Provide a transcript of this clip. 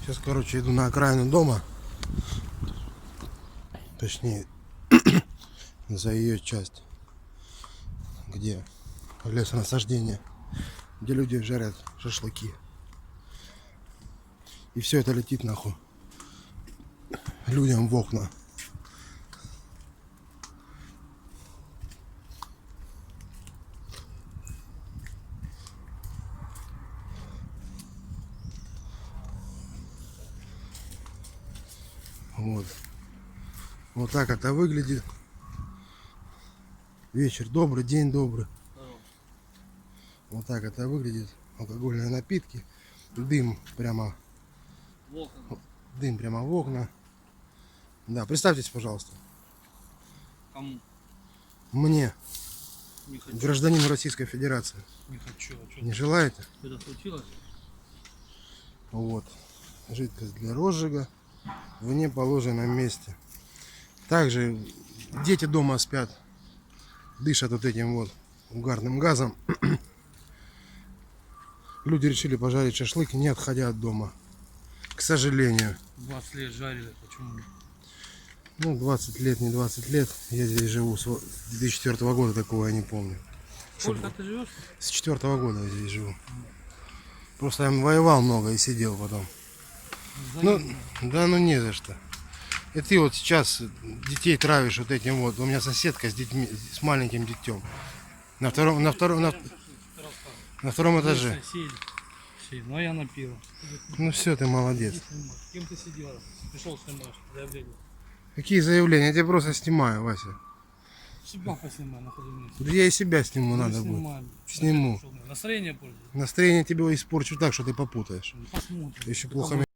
Сейчас, короче, иду на окраину дома. Точнее, за ее часть. Где лесонасаждение. Где люди жарят шашлыки. И все это летит нахуй людям в окна. Вот. Вот так это выглядит. Вечер добрый, день добрый. Вот так это выглядит. Алкогольные напитки. Дым прямо в окна. Дым прямо в окна. Да, представьтесь, пожалуйста. Кому? Мне, Не хочу. гражданин Российской Федерации. Не хочу. А что? Не желаете? Это случилось? Вот. Жидкость для розжига в неположенном месте. Также дети дома спят. Дышат вот этим вот угарным газом. Люди решили пожарить шашлык, не отходя от дома. К сожалению. 20 лет жарили, почему? Ну, 20 лет, не 20 лет. Я здесь живу с 2004 года, такого я не помню. Сколько ты живешь? С 4 года я здесь живу. Просто я воевал много и сидел потом. Ну, да, ну не за что. И ты вот сейчас детей травишь вот этим вот. У меня соседка с детьми, с маленьким детем. На втором этаже. Ну я напил. Ну все, ты молодец. С кем ты сидел? Пришел снимаешь заявление. Какие заявления? Я тебя просто снимаю, Вася. Себя поснимай, находи место. Да я и себя сниму, надо будет. Сниму. Настроение пользуется. Настроение тебе испорчу так, что ты попутаешь. Посмотрим. Ты еще плохо